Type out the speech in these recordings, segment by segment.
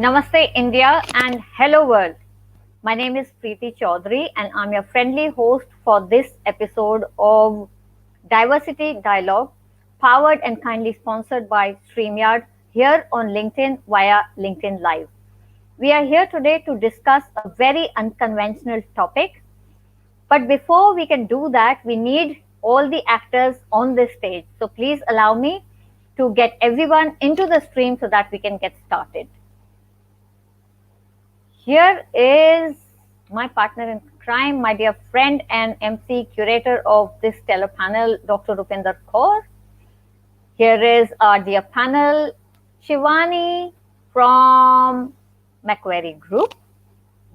Namaste India and hello world. My name is Preeti Chaudhary and I'm your friendly host for this episode of Diversity Dialogue, powered and kindly sponsored by StreamYard here on LinkedIn via LinkedIn Live. We are here today to discuss a very unconventional topic, but before we can do that, we need all the actors on this stage. So please allow me to get everyone into the stream so that we can get started. Here is my partner in crime, my dear friend and MC curator of this stellar panel, Dr. Rupinder Kaur. Here is our dear panel, Shivani from Macquarie Group.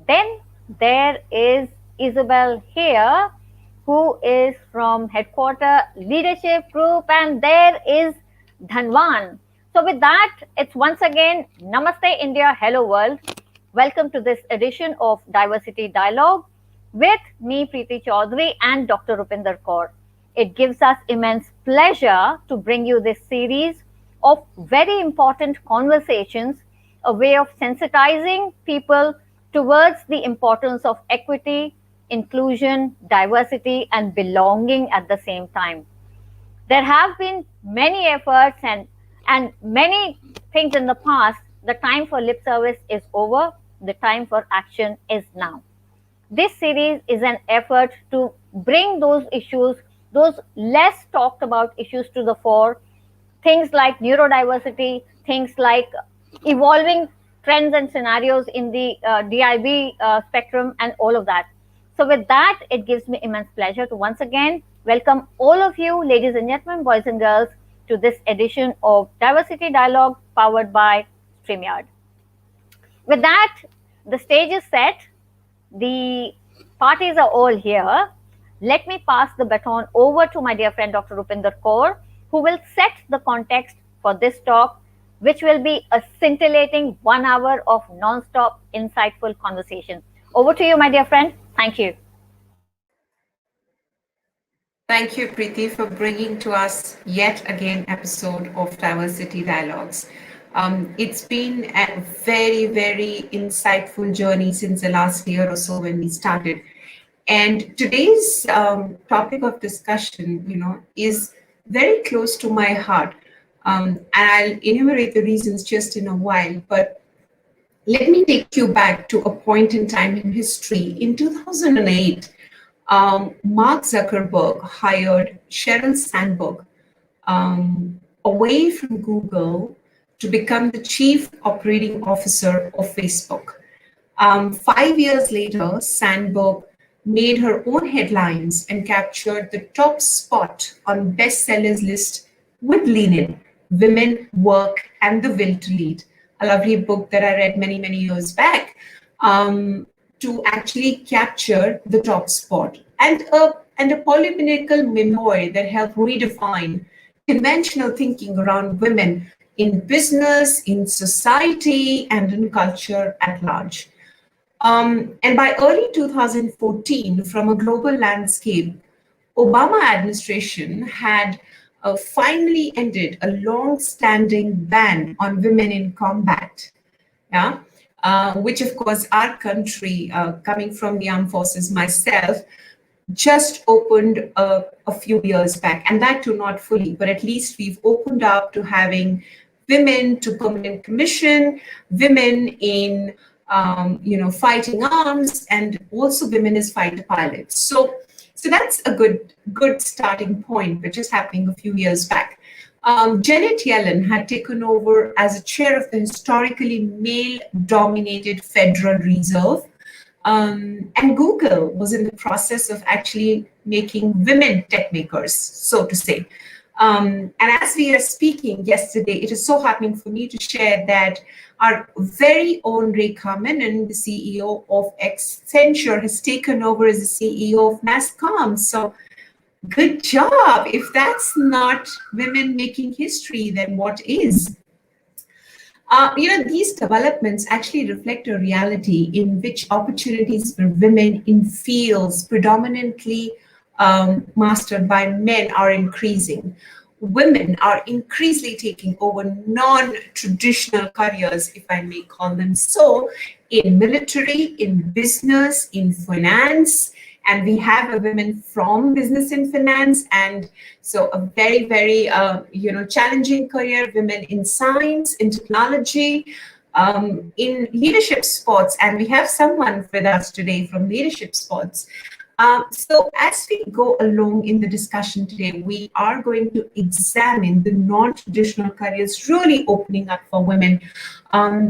Then there is Isabelle here, who is from Headquarter Leadership Group, and there is Dhanwan. So with that, it's once again Namaste India, hello world. Welcome to this edition of Diversity Dialogue with me, Preeti Chaudhary, and Dr. Rupinder Kaur. It gives us immense pleasure to bring you this series of very important conversations, a way of sensitizing people towards the importance of equity, inclusion, diversity, and belonging at the same time. There have been many efforts and many things in the past. The time for lip service is over. The time for action is now. This series is an effort to bring those issues, those less talked about issues to the fore, things like neurodiversity, things like evolving trends and scenarios in the DIB spectrum and all of that. So with that, it gives me immense pleasure to once again welcome all of you, ladies and gentlemen, boys and girls, to this edition of Diversity Dialogue powered by StreamYard. With that, the stage is set. The parties are all here. Let me pass the baton over to my dear friend, Dr. Rupinder Kaur, who will set the context for this talk, which will be a scintillating 1 hour of non-stop, insightful conversation. Over to you, my dear friend. Thank you. Thank you, Preeti, for bringing to us yet again episode of Diversity Dialogues. It's been a very, very insightful journey since the last year or so when we started. And today's topic of discussion, is very close to my heart. And I'll enumerate the reasons just in a while, but let me take you back to a point in time in history. In 2008, Mark Zuckerberg hired Sheryl Sandberg away from Google to become the chief operating officer of Facebook. 5 years later, Sandberg made her own headlines and captured the top spot on bestsellers list with Lean In, Women, Work, and the Will to Lead, a lovely book that I read many, many years back, to actually capture the top spot. And a polemical memoir that helped redefine conventional thinking around women in business, in society, and in culture at large. And by early 2014, from a global landscape, Obama administration had finally ended a long-standing ban on women in combat, which of course our country, coming from the armed forces myself, just opened a few years back, and that too not fully, but at least we've opened up to having women to permanent commission, women in fighting arms, and also women as fighter pilots. So that's a good starting point, which is happening a few years back. Janet Yellen had taken over as a chair of the historically male-dominated Federal Reserve, and Google was in the process of actually making women tech makers, so to say. And as we are speaking yesterday, it is so heartening for me to share that our very own Rekha Menon, the CEO of Accenture, has taken over as the CEO of NASSCOM. So good job. If that's not women making history, then what is? These developments actually reflect a reality in which opportunities for women in fields predominantly mastered by men are increasing. women are increasingly taking over non-traditional careers, if I may call them so, in military, in business, in finance, and we have a women from business and finance, and so a very, very challenging career. Women in science, in technology, in leadership sports, and we have someone with us today from leadership sports. So as we go along in the discussion today, we are going to examine the non-traditional careers really opening up for women,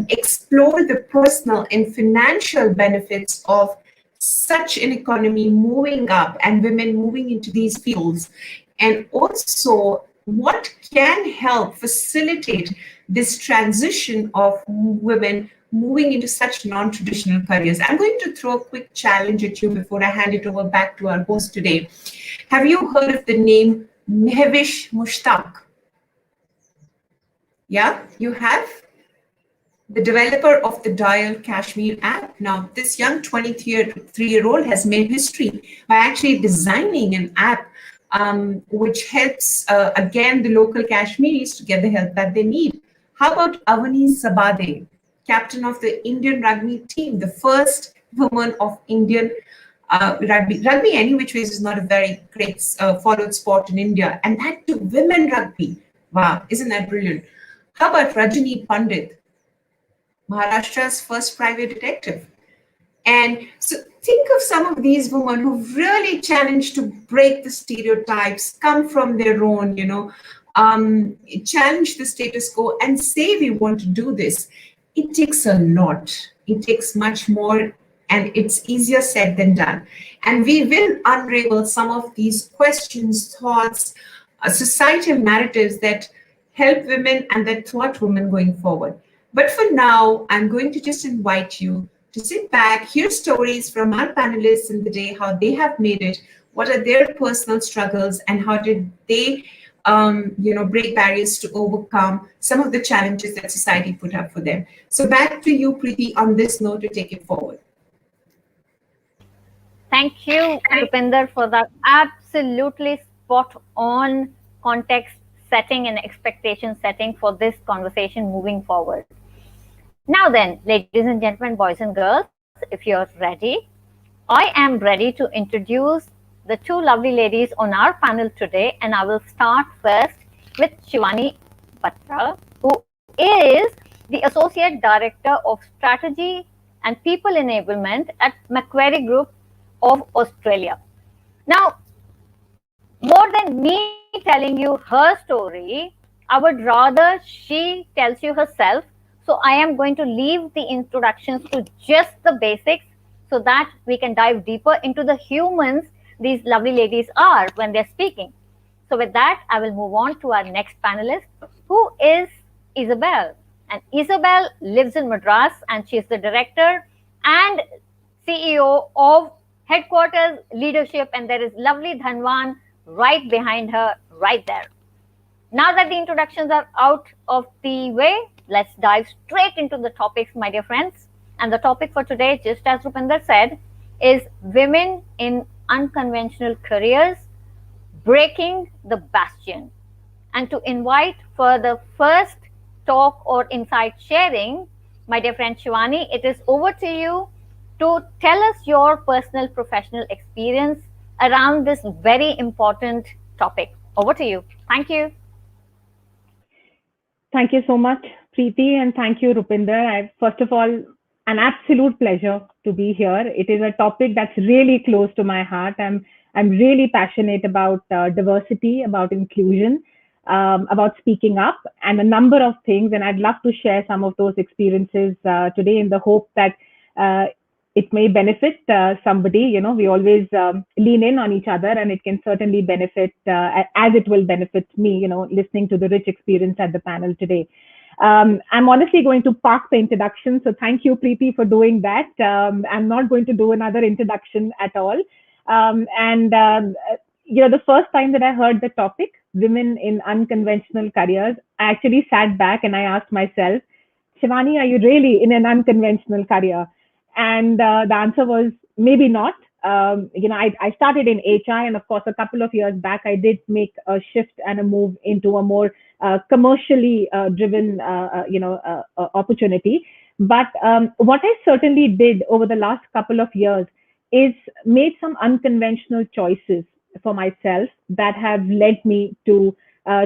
explore the personal and financial benefits of such an economy moving up and women moving into these fields, and also what can help facilitate this transition of women moving into such non-traditional careers. I'm going to throw a quick challenge at you before I hand it over back to our host today. Have you heard of the name Mehwish Mushtaq? Yeah, you have? The developer of the Dial Kashmir app. Now, this young 23-year-old has made history by actually designing an app which helps, again, the local Kashmiris to get the help that they need. How about Avani Sabade, captain of the Indian rugby team, the first woman of Indian rugby. Rugby, any which ways, is not a very great followed sport in India, and that to women rugby. Wow, isn't that brilliant? How about Rajani Pandit, Maharashtra's first private detective? And so think of some of these women who've really challenged to break the stereotypes, come from their own, challenge the status quo and say we want to do this. It takes a lot. It takes much more, and it's easier said than done. And we will unravel some of these questions, thoughts, societal narratives that help women and that thwart women going forward. But for now, I'm going to just invite you to sit back, hear stories from our panelists in the day, how they have made it, what are their personal struggles, and how did they break barriers to overcome some of the challenges that society put up for them. So back to you, Preeti, on this note to take it forward. Thank you, Rupinder, for that absolutely spot on context setting and expectation setting for this conversation moving forward. Now then, ladies and gentlemen, boys and girls, if you're ready, I am ready to introduce the two lovely ladies on our panel today, and I will start first with Shivani Patra, who is the Associate Director of Strategy and People Enablement at Macquarie Group of Australia. Now, more than me telling you her story, I would rather she tells you herself. So I am going to leave the introductions to just the basics so that we can dive deeper into the humans these lovely ladies are when they're speaking. So with that, I will move on to our next panelist, who is Isabelle. And Isabelle lives in Madras, and she is the director and CEO of Headquarters Leadership, and there is lovely Dhanwan right behind her, right there. Now that the introductions are out of the way, let's dive straight into the topics, my dear friends. And the topic for today, just as Rupinder said, is women in unconventional careers, breaking the bastion. And to invite for the first talk or insight sharing, my dear friend Shivani, it is over to you to tell us your personal professional experience around this very important topic. Over to you. Thank you. Thank you so much, Preeti, and thank you, Rupinder. First of all, an absolute pleasure to be here. It is a topic that's really close to my heart. I'm really passionate about diversity, about inclusion, about speaking up, and a number of things. And I'd love to share some of those experiences today in the hope that it may benefit somebody. We always lean in on each other, and it can certainly benefit as it will benefit me, listening to the rich experience at the panel today. I'm honestly going to park the introduction. So thank you, Preeti, for doing that. I'm not going to do another introduction at all. The first time that I heard the topic, women in unconventional careers, I actually sat back and I asked myself, Shivani, are you really in an unconventional career? And the answer was maybe not. I started in HI, and of course, a couple of years back, I did make a shift and a move into a more commercially driven, opportunity. But what I certainly did over the last couple of years is made some unconventional choices for myself that have led me to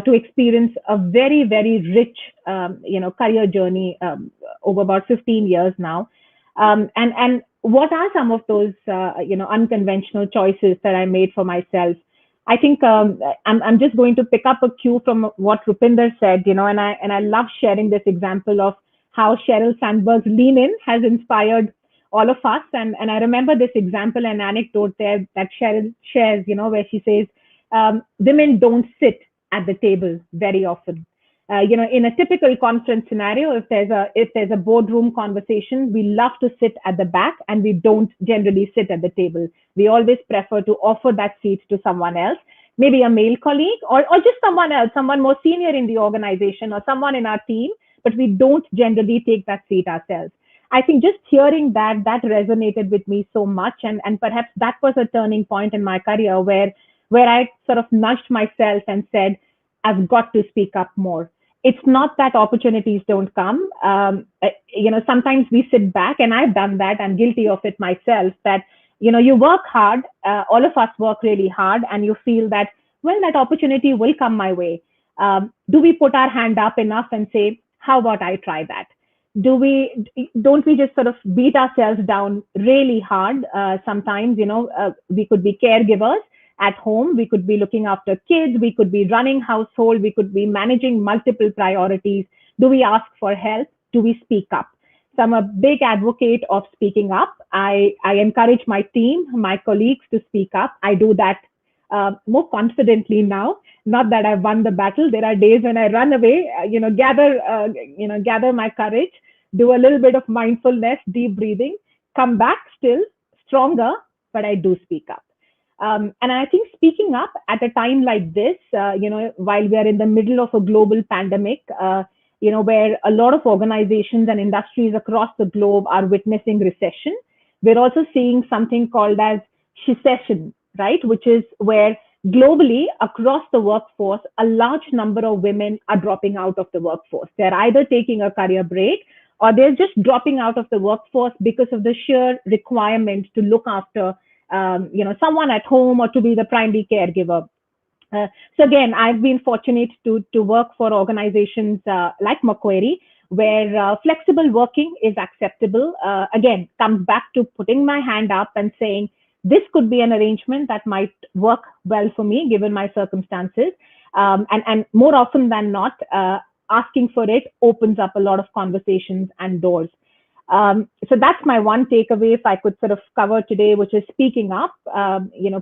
experience a very, very rich, career journey over about 15 years now. And what are some of those, unconventional choices that I made for myself? I think I'm just going to pick up a cue from what Rupinder said, and I love sharing this example of how Sheryl Sandberg's Lean In has inspired all of us. And I remember this example and anecdote there that Sheryl shares, where she says, women don't sit at the table very often. In a typical conference scenario, if there's a boardroom conversation, we love to sit at the back and we don't generally sit at the table. We always prefer to offer that seat to someone else, maybe a male colleague or just someone else, someone more senior in the organization or someone in our team, but we don't generally take that seat ourselves. I think just hearing that resonated with me so much. And perhaps that was a turning point in my career where I sort of nudged myself and said, I've got to speak up more. It's not that opportunities don't come. Sometimes we sit back, and I've done that. I'm guilty of it myself, that, you work hard. All of us work really hard, and you feel that, well, that opportunity will come my way. Do we put our hand up enough and say, how about I try that? Don't we just sort of beat ourselves down really hard? Sometimes, we could be caregivers at home, we could be looking after kids, we could be running household, we could be managing multiple priorities. Do we ask for help? Do we speak up? So I'm a big advocate of speaking up. I encourage my team, my colleagues to speak up. I do that more confidently now. Not that I've won the battle. There are days when I run away, gather my courage, do a little bit of mindfulness, deep breathing, come back still stronger, but I do speak up. And I think speaking up at a time like this, while we are in the middle of a global pandemic, where a lot of organizations and industries across the globe are witnessing recession, we're also seeing something called as secession, right? Which is where globally across the workforce, a large number of women are dropping out of the workforce. They're either taking a career break or they're just dropping out of the workforce because of the sheer requirement to look after someone at home or to be the primary caregiver. So again, I've been fortunate to work for organizations like Macquarie, where flexible working is acceptable. Again, comes back to putting my hand up and saying, this could be an arrangement that might work well for me, given my circumstances. And more often than not, asking for it opens up a lot of conversations and doors. So that's my one takeaway, if I could sort of cover today, which is speaking up,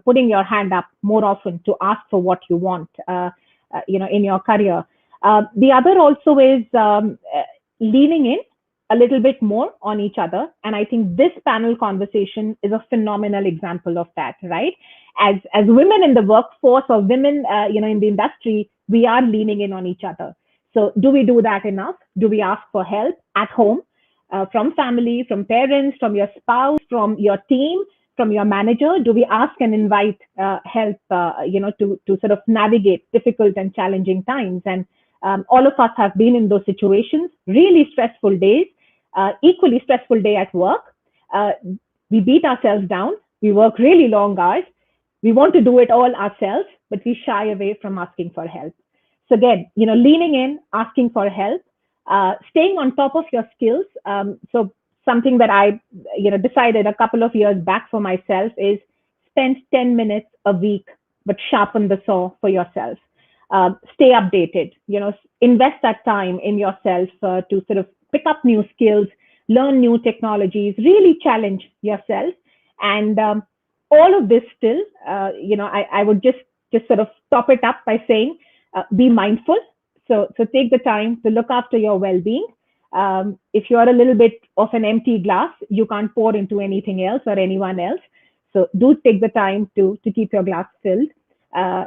putting your hand up more often to ask for what you want, in your career. The other also is leaning in a little bit more on each other. And I think this panel conversation is a phenomenal example of that, right? As women in the workforce or women, in the industry, we are leaning in on each other. So do we do that enough? Do we ask for help at home? From family, from parents, from your spouse, from your team, from your manager? Do we ask and invite help, to sort of navigate difficult and challenging times? And all of us have been in those situations, really stressful days, equally stressful day at work. We beat ourselves down. We work really long hours. We want to do it all ourselves, but we shy away from asking for help. So again, leaning in, asking for help, staying on top of your skills. So something that I, decided a couple of years back for myself is spend 10 minutes a week, but sharpen the saw for yourself. Stay updated, invest that time in yourself to sort of pick up new skills, learn new technologies, really challenge yourself. And all of this still, I would just sort of top it up by saying, be mindful. So take the time to look after your well-being. If you are a little bit of an empty glass, you can't pour into anything else or anyone else. So do take the time to keep your glass filled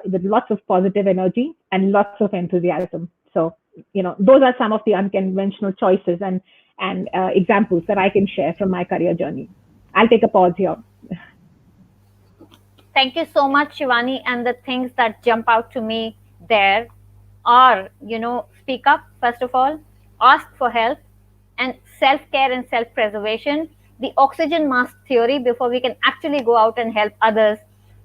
with lots of positive energy and lots of enthusiasm. So, those are some of the unconventional choices and examples that I can share from my career journey. I'll take a pause here. Thank you so much, Shivani. And the things that jump out to me there are, speak up, first of all, ask for help, and self care and self preservation. The oxygen mask theory, before we can actually go out and help others,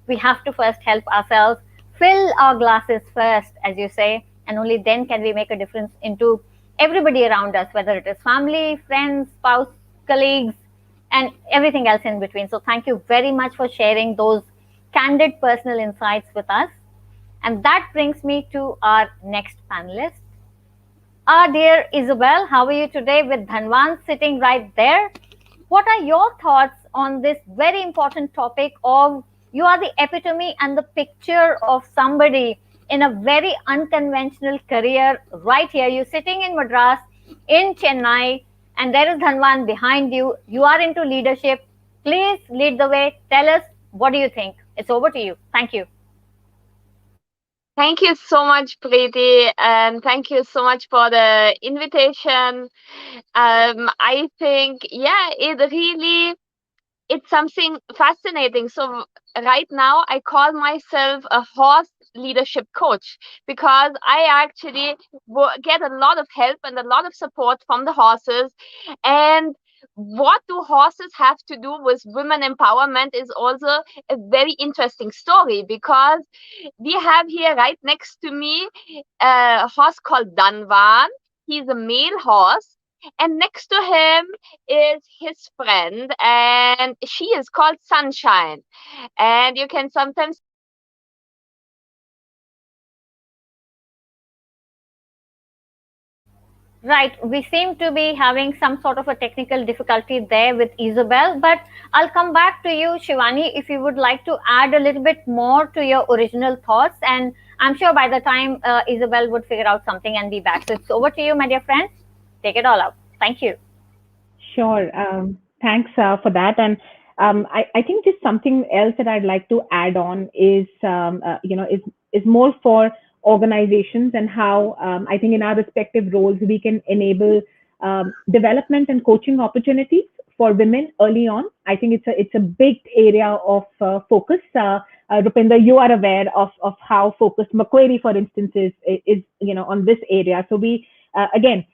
we have to first help ourselves, fill our glasses first, as you say, and only then can we make a difference into everybody around us, whether it is family, friends, spouse, colleagues, and everything else in between. So, thank you very much for sharing those candid personal insights with us. And that brings me to our next panelist. Our dear Isabelle, how are you today with Dhanwan sitting right there? What are your thoughts on this very important topic of you are the epitome and the picture of somebody in a very unconventional career right here. You're sitting in Madras, in Chennai, and there is Dhanwan behind you. You are into leadership. Please lead the way. Tell us, what do you think? It's over to you. Thank you. Thank you so much, Preeti, and thank you so much for the invitation. I think, yeah, it's something fascinating. So right now I call myself a horse leadership coach because I actually get a lot of help and a lot of support from the horses. And what do horses have to do with women empowerment is also a very interesting story, because we have here right next to me a horse called Dhanwan. He's a male horse, and next to him is his friend, and she is called Sunshine. And you can sometimes Right. We seem to be having some sort of a technical difficulty there with Isabelle, but I'll come back to you, Shivani, if you would like to add a little bit more to your original thoughts. And I'm sure by the time Isabelle would figure out something and be back. So it's over to you, my dear friend. Take it all out. Thank you. Sure. Thanks for that. And I think just something else that I'd like to add on is, is more for organizations and how I think in our respective roles we can enable development and coaching opportunities for women early on. I think it's a big area of focus. Rupinder, you are aware of how focused Macquarie, for instance, is on this area. So we again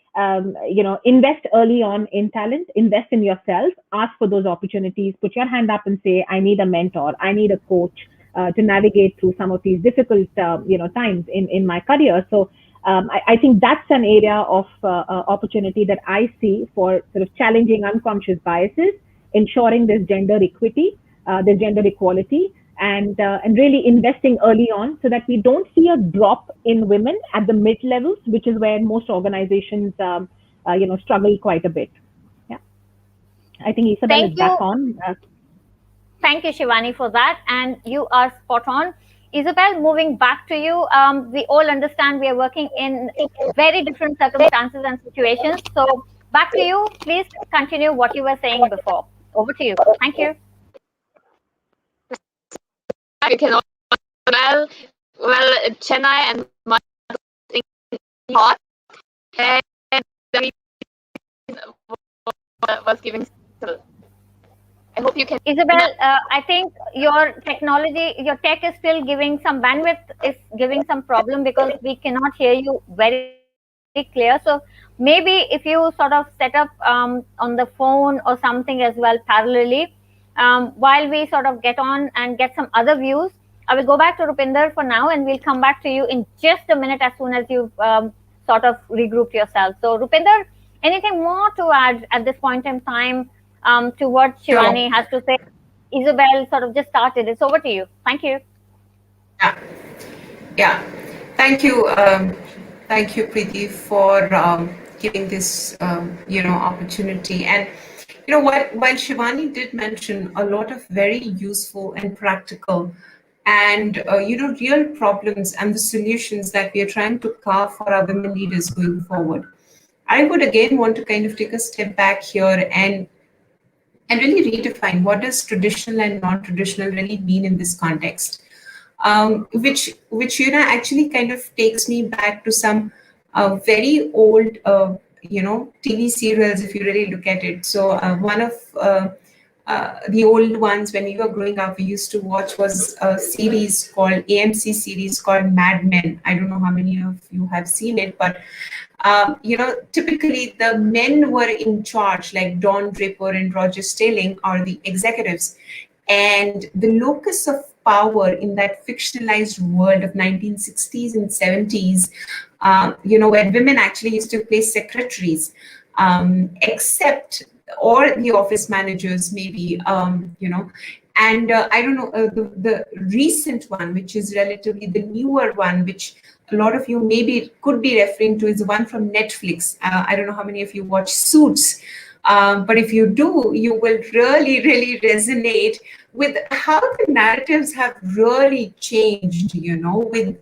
invest early on in talent, invest in yourself, ask for those opportunities, put your hand up and say, I need a mentor, I need a coach to navigate through some of these difficult, times in my career. So I think that's an area of opportunity that I see for sort of challenging unconscious biases, ensuring there's gender equity, there's gender equality, and really investing early on so that we don't see a drop in women at the mid levels, which is where most organizations struggle quite a bit. Yeah, I think Isabelle is back on. Thank you, Shivani, for that. And you are spot on. Isabelle, moving back to you, we all understand we are working in very different circumstances and situations. So back to you. Please continue what you were saying before. Over to you. Thank you. you can well Chennai and hot, and was giving. I hope you can. Isabelle, I think your technology, your tech is still giving some bandwidth, is giving some problem because we cannot hear you very clear. So maybe if you sort of set up on the phone or something as well parallelly, while we sort of get on and get some other views, I will go back to Rupinder for now and we'll come back to you in just a minute as soon as you've sort of regrouped yourself. So Rupinder, anything more to add at this point in time to what Shivani has to say? Isabelle sort of just started. It's over to you. Thank you. Yeah. Thank you. Thank you, Preeti, for giving this, opportunity. And while Shivani did mention a lot of very useful and practical and real problems and the solutions that we are trying to carve for our women leaders going forward, I would again want to kind of take a step back here and really redefine what does traditional and non-traditional really mean in this context, which actually kind of takes me back to some very old TV serials if you really look at it. So one of the old ones when we were growing up, we used to watch was a series called AMC series called Mad Men. I don't know how many of you have seen it, but typically the men were in charge, like Don Draper and Roger Sterling are the executives. And the locus of power in that fictionalized world of 1960s and 70s, where women actually used to play secretaries, except or the office managers, maybe, and I don't know, the recent one, which is relatively the newer one, which a lot of you maybe could be referring to, is the one from Netflix. I don't know how many of you watch Suits, but if you do, you will really, really resonate with how the narratives have really changed, with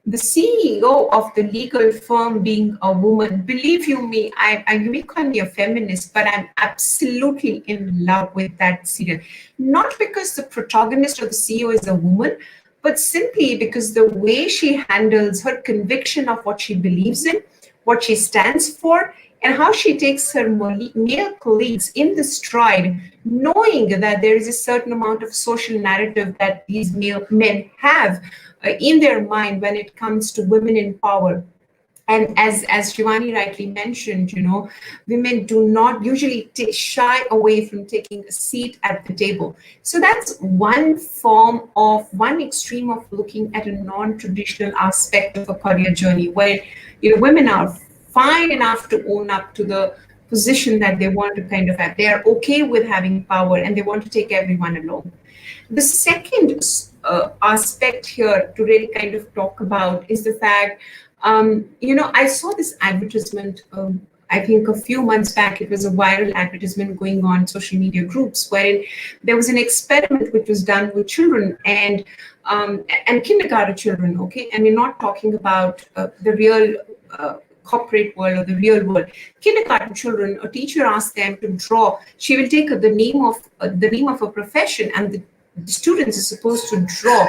the CEO of the legal firm being a woman. Believe you me, you may call me a feminist, but I'm absolutely in love with that serial. Not because the protagonist or the CEO is a woman, but simply because the way she handles her conviction of what she believes in, what she stands for, and how she takes her male colleagues in the stride, knowing that there is a certain amount of social narrative that these male men have in their mind when it comes to women in power. And as Shivani rightly mentioned, women do not usually shy away from taking a seat at the table. So that's one extreme of looking at a non-traditional aspect of a career journey, where women are fine enough to own up to the position that they want to kind of have. They are okay with having power and they want to take everyone along. The second aspect here to really kind of talk about is the fact, I saw this advertisement, I think a few months back. It was a viral advertisement going on social media groups, wherein there was an experiment which was done with children and kindergarten children, okay? And we're not talking about the real corporate world or the real world. Kindergarten children, a teacher asked them to draw. She will take the name of a profession, and the students are supposed to draw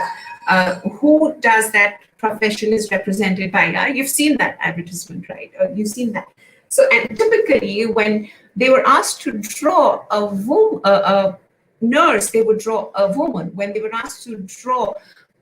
who does that profession is represented by. You've seen that advertisement, right? You've seen that. So, and typically when they were asked to draw a nurse, they would draw a woman. When they were asked to draw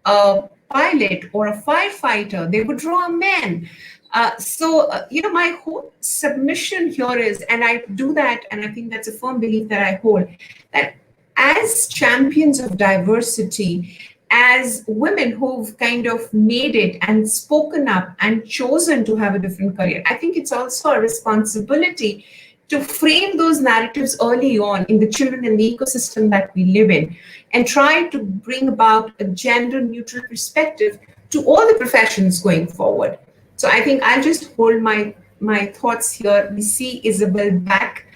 a pilot or a firefighter, they would draw a man. My whole submission here is, and I do that, and I think that's a firm belief that I hold, that as champions of diversity, as women who've kind of made it and spoken up and chosen to have a different career, I think it's also a responsibility to frame those narratives early on in the children and the ecosystem that we live in, and try to bring about a gender neutral perspective to all the professions going forward. So I think I'll just hold my thoughts here. We see Isabelle back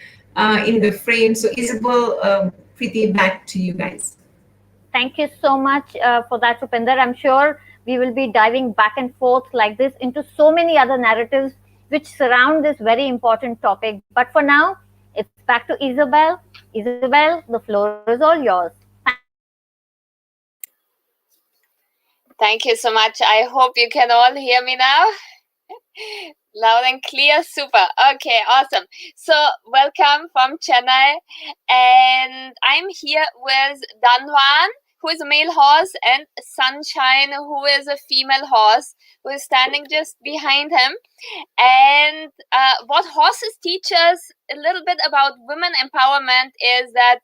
in the frame. So Isabelle, Preeti, back to you guys. Thank you so much for that, Rupinder. I'm sure we will be diving back and forth like this into so many other narratives which surround this very important topic. But for now, it's back to Isabelle. Isabelle, the floor is all yours. Thank you so much. I hope you can all hear me now. Loud and clear, super. Okay, awesome. So welcome from Chennai, and I'm here with Danwan, who is a male horse, and Sunshine, who is a female horse, who is standing just behind him. And what horses teach us a little bit about women empowerment is that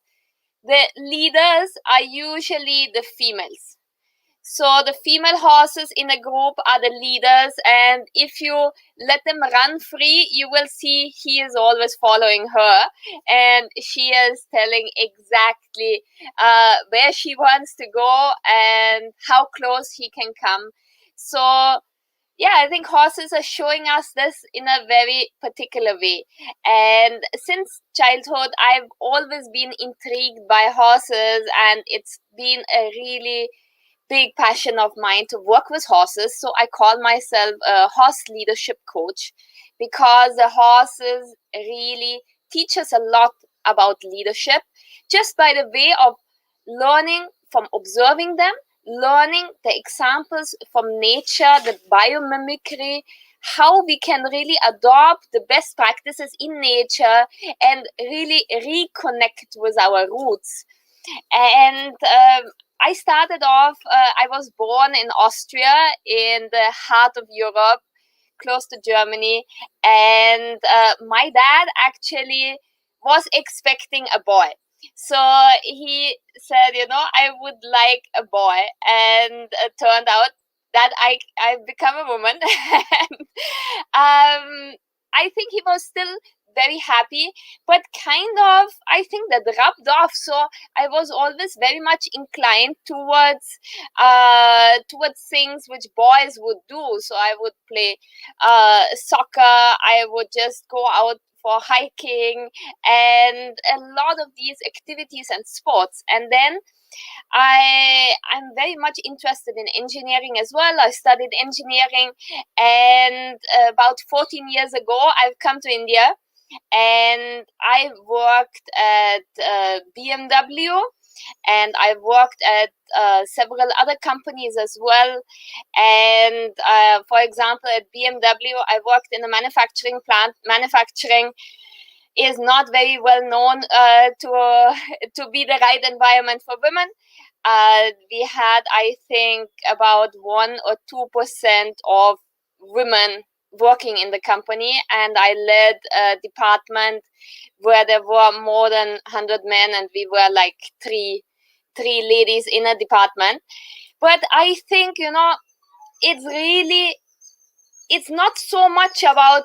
the leaders are usually the females. So the female horses in a group are the leaders, and if you let them run free, you will see he is always following her, and she is telling exactly where she wants to go and how close he can come. So yeah, I think horses are showing us this in a very particular way. And since childhood, I've always been intrigued by horses, and it's been a really big passion of mine to work with horses. So I call myself a horse leadership coach, because the horses really teach us a lot about leadership just by the way of learning from observing them learning the examples from nature, the biomimicry, how we can really adopt the best practices in nature and really reconnect with our roots. And I started off, I was born in Austria, in the heart of Europe, close to Germany. And my dad actually was expecting a boy. So he said, I would like a boy. And it turned out that I've become a woman. And, I think he was still very happy, but kind of, I think that rubbed off. So I was always very much inclined towards things which boys would do. So I would play soccer, I would just go out for hiking and a lot of these activities and sports. And then I'm very much interested in engineering as well. I studied engineering, and about 14 years ago, I've come to India, and I worked at BMW, and I worked at several other companies as well. And for example, at BMW, I worked in a manufacturing plant. Manufacturing is not very well known to be the right environment for women. We had, I think, about 1 or 2% of women working in the company, and I led a department where there were more than 100 men, and we were like three ladies in a department. But I think, it's not so much about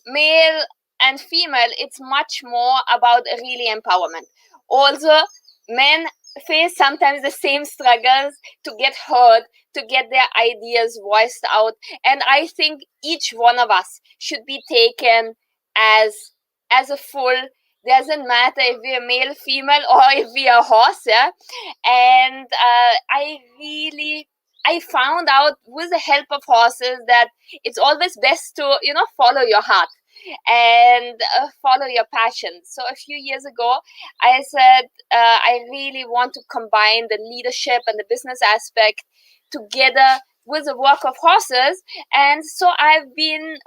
male and female, it's much more about really empowerment. Also, men face sometimes the same struggles to get heard, to get their ideas voiced out, and I think each one of us should be taken as a full. Doesn't matter if we're male, female, or if we are horse, yeah. And I found out with the help of horses that it's always best to follow your heart and follow your passion. So a few years ago, I said I really want to combine the leadership and the business aspect together with the work of horses. And so I've been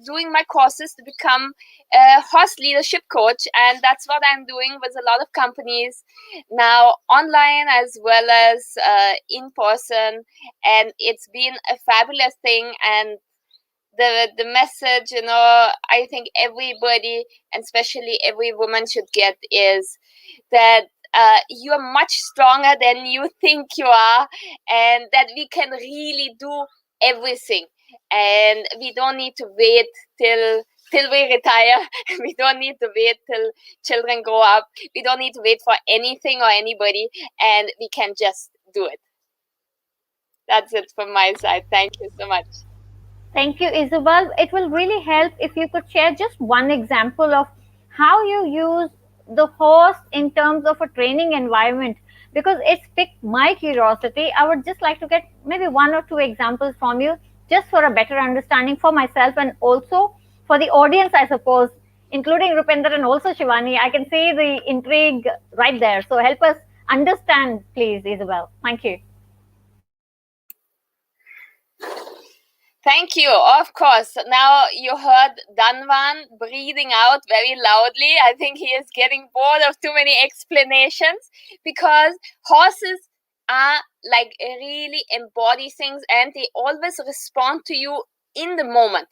doing my courses to become a horse leadership coach, and that's what I'm doing with a lot of companies now, online as well as in person. And it's been a fabulous thing. And the message, I think everybody, and especially every woman, should get is that you are much stronger than you think you are, and that we can really do everything, and we don't need to wait till we retire. We don't need to wait till children grow up. We don't need to wait for anything or anybody, and we can just do it. That's it from my side. Thank you so much. Thank you, Isabelle. It will really help if you could share just one example of how you use the horse in terms of a training environment, because it's piqued my curiosity. I would just like to get maybe 1 or 2 examples from you, just for a better understanding for myself and also for the audience, I suppose, including Rupinder and also Shivani. I can see the intrigue right there. So help us understand, please, Isabelle. Thank you. Thank you. Of course. Now you heard Danvan breathing out very loudly. I think he is getting bored of too many explanations, because horses are like really embody things, and they always respond to you in the moment,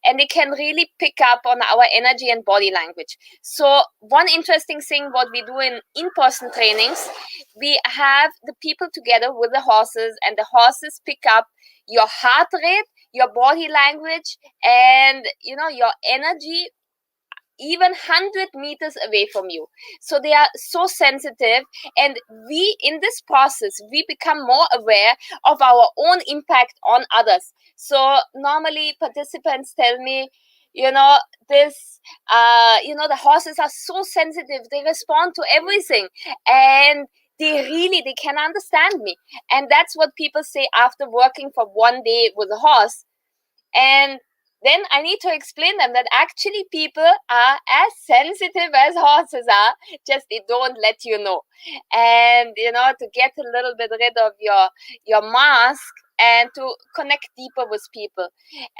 and they can really pick up on our energy and body language. So one interesting thing what we do in in-person trainings, we have the people together with the horses, and the horses pick up your heart rate, your body language, and your energy even 100 meters away from you. So they are so sensitive, and we, in this process, we become more aware of our own impact on others. So normally participants tell me, this the horses are so sensitive, they respond to everything, and they can understand me. And that's what people say after working for one day with a horse. And then I need to explain them that actually people are as sensitive as horses are, just they don't let you know. And to get a little bit rid of your mask and to connect deeper with people.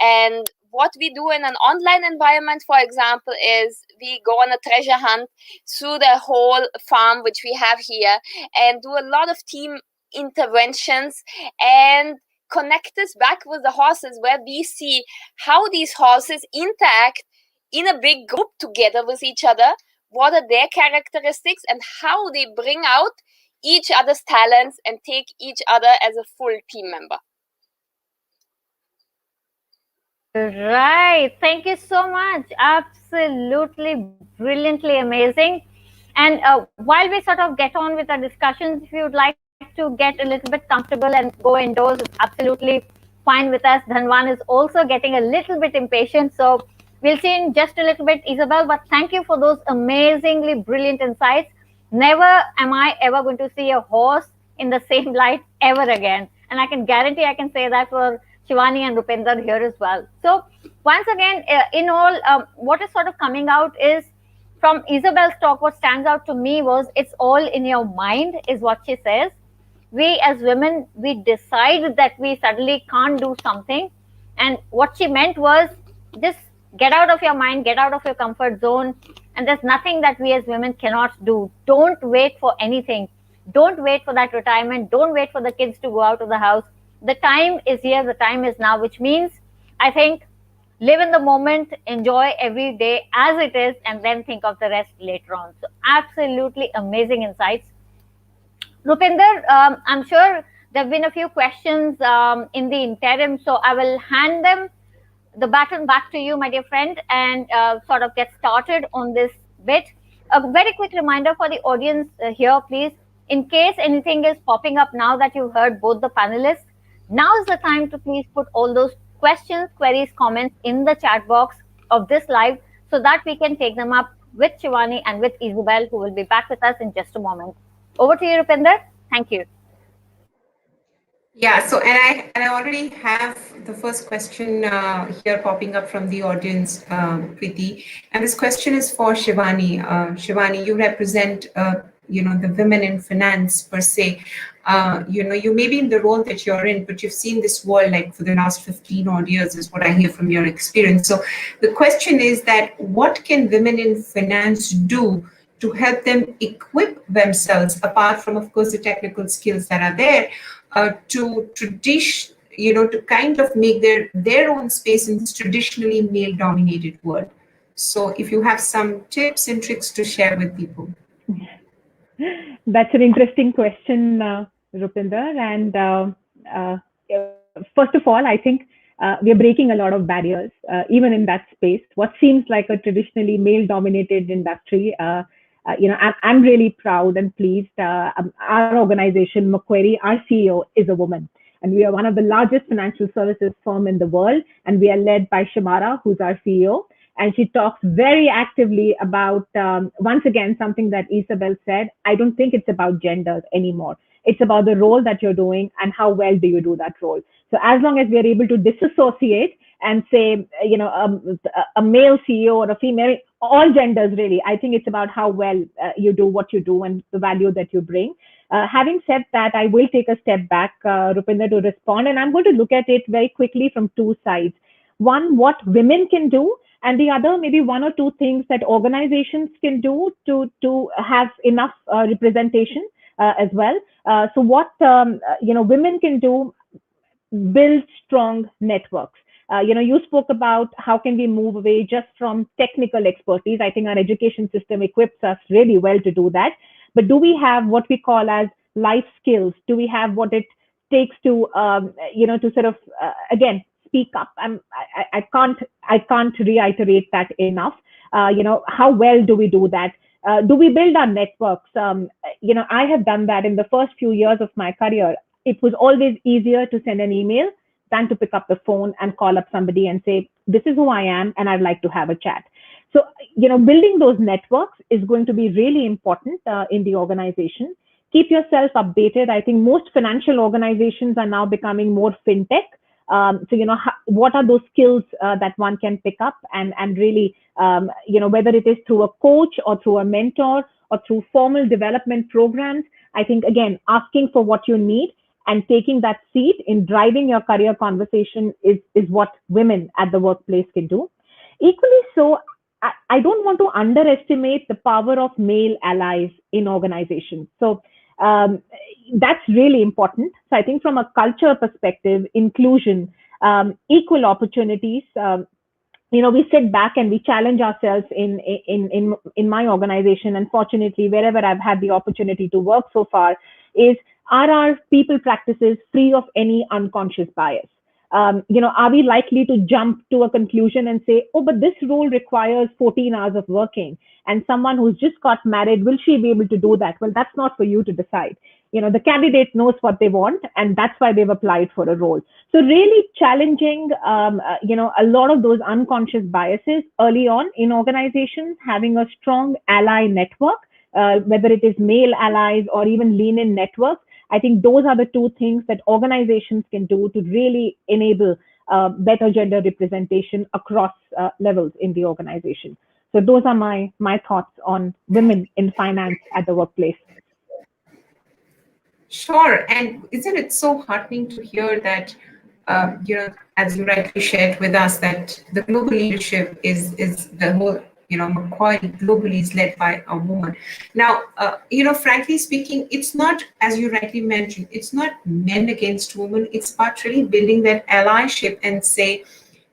And what we do in an online environment, for example, is we go on a treasure hunt through the whole farm which we have here and do a lot of team interventions and connect us back with the horses, where we see how these horses interact in a big group together with each other, what are their characteristics, and how they bring out each other's talents and take each other as a full team member. Right. Thank you so much. Absolutely brilliantly amazing. And while we sort of get on with our discussions, if you would like to get a little bit comfortable and go indoors, it's absolutely fine with us. Dhanwan is also getting a little bit impatient. So we'll see in just a little bit, Isabelle. But thank you for those amazingly brilliant insights. Never am I ever going to see a horse in the same light ever again. And I can guarantee I can say that for Shivani and Rupinder here as well. So once again, in all, what is sort of coming out is from Isabelle's talk, what stands out to me was it's all in your mind, is what she says. We as women, we decide that we suddenly can't do something. And what she meant was just get out of your mind, get out of your comfort zone. And there's nothing that we as women cannot do. Don't wait for anything. Don't wait for that retirement. Don't wait for the kids to go out of the house. The time is here, the time is now, which means I think live in the moment, enjoy every day as it is, and then think of the rest later on. So absolutely amazing insights. Rupinder, I'm sure there have been a few questions in the interim, so I will hand the baton back to you, my dear friend, and sort of get started on this bit. A very quick reminder for the audience here, please, in case anything is popping up now that you've heard both the panelists, now is the time to please put all those questions, queries, comments in the chat box of this live so that we can take them up with Shivani and with Isabelle, who will be back with us in just a moment. Over to you, Rupinder. Thank you. Yeah, so and I already have the first question here popping up from the audience, Preeti, and this question is for Shivani. Shivani, you represent the women in finance per se. You may be in the role that you're in, but you've seen this world like for the last 15 odd years, is what I hear from your experience. So the question is that what can women in finance do to help them equip themselves, apart from, of course, the technical skills that are there, to kind of make their own space in this traditionally male-dominated world. So if you have some tips and tricks to share with people. That's an interesting question, Rupinder. And first of all, I think we are breaking a lot of barriers, even in that space. What seems like a traditionally male-dominated industry, I'm really proud and pleased. Our organization, Macquarie, our CEO is a woman. And we are one of the largest financial services firm in the world. And we are led by Shamara, who's our CEO. And she talks very actively about, once again, something that Isabelle said. I don't think it's about genders anymore. It's about the role that you're doing and how well do you do that role. So as long as we are able to disassociate and say, a male CEO or a female, all genders really, I think it's about how well you do what you do and the value that you bring. Having said that, I will take a step back, Rupinder, to respond. And I'm going to look at it very quickly from two sides. One, what women can do, and the other, maybe one or two things that organizations can do to have enough representation as well. So what women can do, build strong networks. You spoke about how can we move away just from technical expertise. I think our education system equips us really well to do that. But do we have what we call as life skills? Do we have what it takes to, to sort of, again, speak up? I can't reiterate that enough. How well do we do that? Do we build our networks? I have done that in the first few years of my career. It was always easier to send an email than to pick up the phone and call up somebody and say, this is who I am, and I'd like to have a chat. So, building those networks is going to be really important in the organization. Keep yourself updated. I think most financial organizations are now becoming more fintech. So, what are those skills that one can pick up and really, whether it is through a coach or through a mentor or through formal development programs. I think, again, asking for what you need and taking that seat in driving your career conversation is what women at the workplace can do. Equally so, I don't want to underestimate the power of male allies in organizations. So that's really important. So I think from a culture perspective, inclusion, equal opportunities, we sit back and we challenge ourselves in my organization. And fortunately, wherever I've had the opportunity to work so far, is are our people practices free of any unconscious bias? Are we likely to jump to a conclusion and say, oh, but this role requires 14 hours of working, and someone who's just got married, will she be able to do that? Well, that's not for you to decide. The candidate knows what they want, and that's why they've applied for a role. So really challenging, a lot of those unconscious biases early on in organizations, having a strong ally network, whether it is male allies or even lean-in networks. I think those are the two things that organizations can do to really enable better gender representation across levels in the organization. So those are my thoughts on women in finance at the workplace. Sure. And isn't it so heartening to hear that, as you rightly shared with us, that the global leadership is the whole, Macquarie globally is led by a woman. Now, frankly speaking, it's not, as you rightly mentioned, it's not men against women. It's about really building that allyship and say,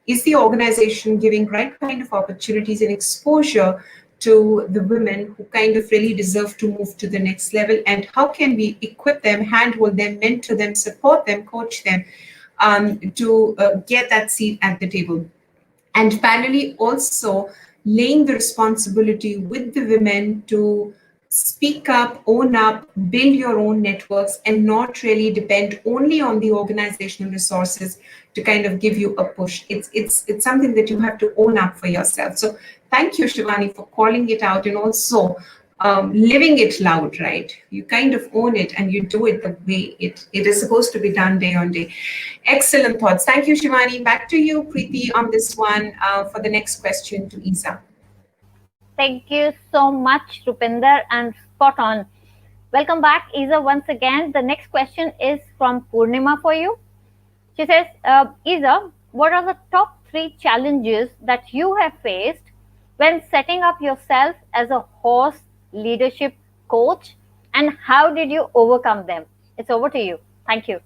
is the organization giving right kind of opportunities and exposure to the women who kind of really deserve to move to the next level, and how can we equip them, handhold them, mentor them, support them, coach them to get that seat at the table. And finally, also laying the responsibility with the women to speak up, own up, build your own networks, and not really depend only on the organizational resources to kind of give you a push. It's something that you have to own up for yourself. So thank you, Shivani, for calling it out and also living it loud, right? You kind of own it and you do it the way it is supposed to be done day on day. Excellent thoughts. Thank you, Shivani. Back to you, Preeti, on this one for the next question to Isa. Thank you so much, Rupinder, and spot on. Welcome back, Isa, once again. The next question is from Purnima for you. She says, Isa, what are the top 3 challenges that you have faced when setting up yourself as a horse leadership coach, and how did you overcome them? It's over to you. Thank you.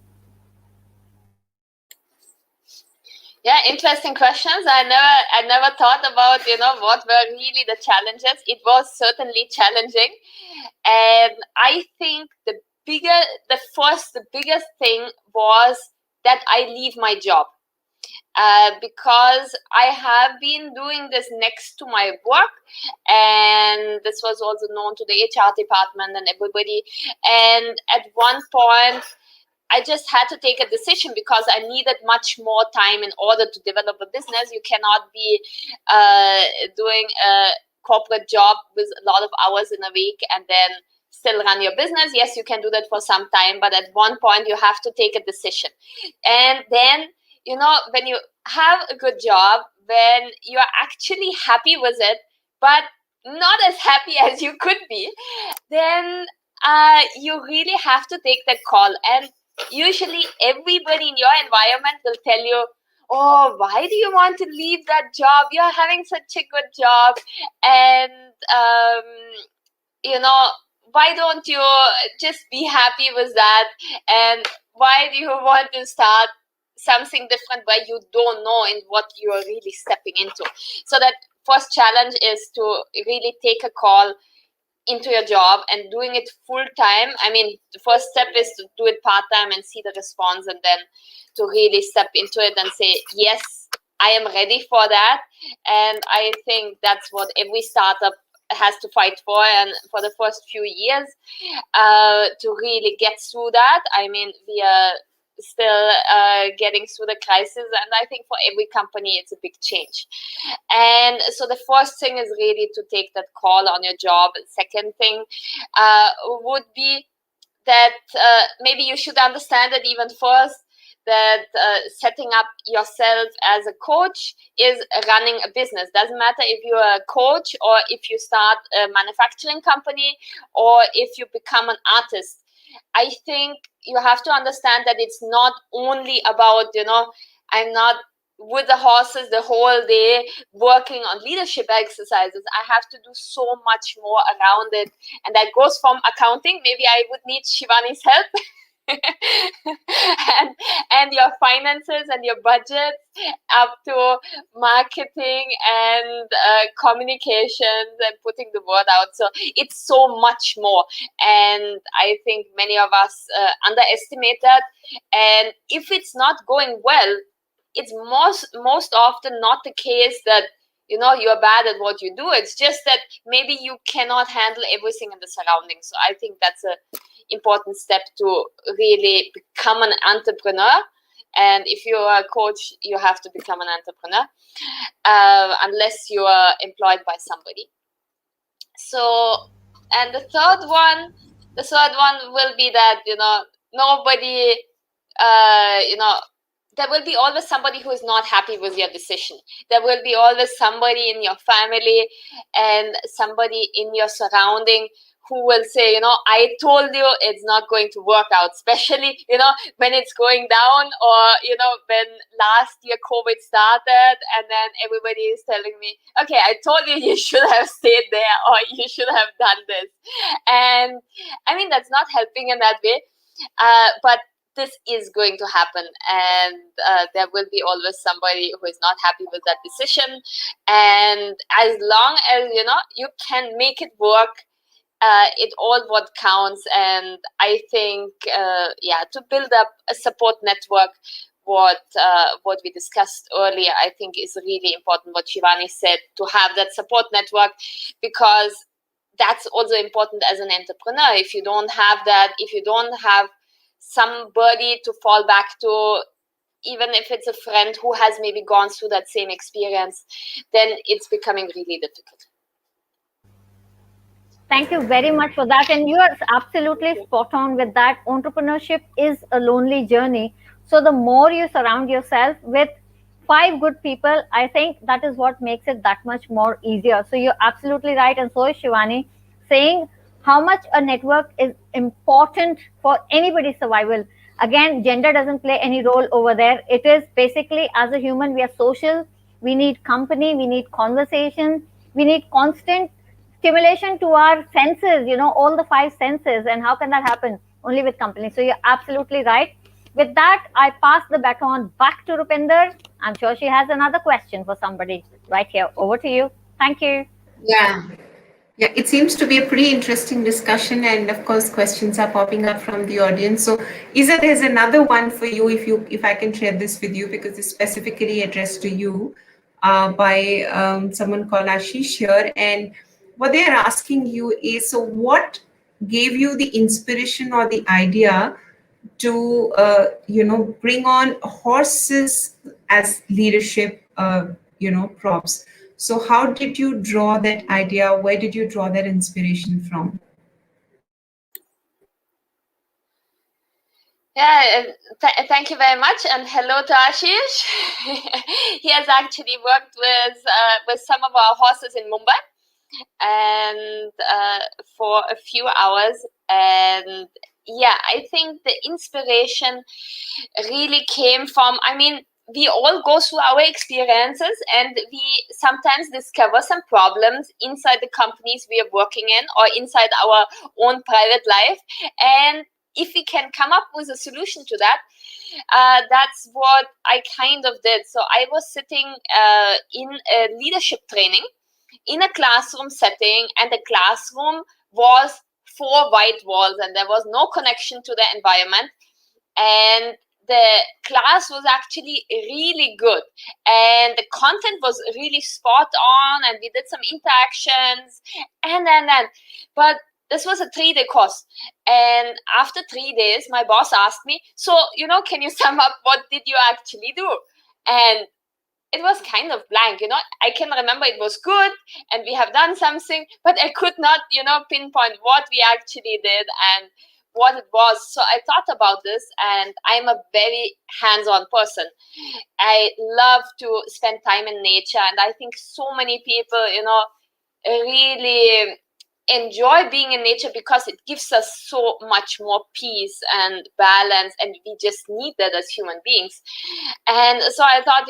Yeah, interesting questions. I never thought about, what were really the challenges. It was certainly challenging. And I think the biggest thing was that I leave my job. Because I have been doing this next to my work, and this was also known to the HR department and everybody. And at one point, I just had to take a decision because I needed much more time in order to develop a business. You cannot be doing a corporate job with a lot of hours in a week and then still run your business. Yes, you can do that for some time, but at one point you have to take a decision. And then, when you have a good job, when you're actually happy with it, but not as happy as you could be, then you really have to take that call. And usually everybody in your environment will tell you, oh, why do you want to leave that job? You're having such a good job. And, why don't you just be happy with that? And why do you want to start something different where you don't know in what you're really stepping into? So that first challenge is to really take a call into your job and doing it full time. I mean, the first step is to do it part time and see the response, and then to really step into it and say, yes, I am ready for that. And I think that's what every startup has to fight for, and for the first few years to really get through that. I mean, we are still getting through the crisis, and I think for every company it's a big change. And so the first thing is really to take that call on your job. Second thing would be that maybe you should understand that even first that setting up yourself as a coach is running a business. Doesn't matter if you're a coach or if you start a manufacturing company or if you become an artist. I think you have to understand that it's not only about, I'm not with the horses the whole day working on leadership exercises. I have to do so much more around it. And that goes from accounting. Maybe I would need Shivani's help. and your finances and your budgets, up to marketing and communications and putting the word out. So it's so much more, and I think many of us underestimate that. And if it's not going well, it's most often not the case that you're bad at what you do. It's just that maybe you cannot handle everything in the surroundings. So I think that's a important step to really become an entrepreneur. And if you're a coach, you have to become an entrepreneur, unless you are employed by somebody. So, and the third one will be that nobody, there will be always somebody who is not happy with your decision. There will be always somebody in your family and somebody in your surrounding who will say, I told you it's not going to work out, especially, when it's going down, or, when last year COVID started and then everybody is telling me, okay, I told you you should have stayed there or you should have done this. And I mean, that's not helping in that way. But this is going to happen, and there will be always somebody who is not happy with that decision. And as long as, you can make it work, it all what counts. And I think to build up a support network, what we discussed earlier, I think is really important what Shivani said, to have that support network, because that's also important as an entrepreneur. If you don't have that, if you don't have somebody to fall back to, even if it's a friend who has maybe gone through that same experience, then it's becoming really difficult. Thank you very much for that. And you are absolutely spot on with that. Entrepreneurship is a lonely journey. So the more you surround yourself with 5 good people, I think that is what makes it that much more easier. So you're absolutely right. And so is Shivani, saying how much a network is important for anybody's survival. Again, gender doesn't play any role over there. It is basically, as a human, we are social. We need company. We need conversation. We need constant stimulation to our senses, all the 5 senses. And how can that happen? Only with company. So you're absolutely right. With that, I pass the baton back to Rupinder. I'm sure she has another question for somebody right here. Over to you. Thank you. Yeah, it seems to be a pretty interesting discussion, and of course questions are popping up from the audience. So Isa, there's another one for you, if I can share this with you, because it's specifically addressed to you by someone called Ashish here. And what they're asking you is, so what gave you the inspiration or the idea to bring on horses as leadership props? So how did you draw that idea? Where did you draw that inspiration from? Yeah, thank you very much, and hello to Ashish. He has actually worked with some of our horses in Mumbai, and for a few hours. And yeah, I think the inspiration really came from, we all go through our experiences, and we sometimes discover some problems inside the companies we are working in or inside our own private life. And if we can come up with a solution to that, that's what I kind of did. So I was sitting in a leadership training in a classroom setting, and the classroom was 4 white walls, and there was no connection to the environment. And the class was actually really good, and the content was really spot on, and we did some interactions, and but this was a 3-day course. And after 3 days, my boss asked me, so, can you sum up what did you actually do? And it was kind of blank, I can remember it was good and we have done something, but I could not, pinpoint what we actually did and what it was. So I thought about this, and I'm a very hands-on person. I love to spend time in nature, and I think so many people, really enjoy being in nature because it gives us so much more peace and balance, and we just need that as human beings. And so I thought,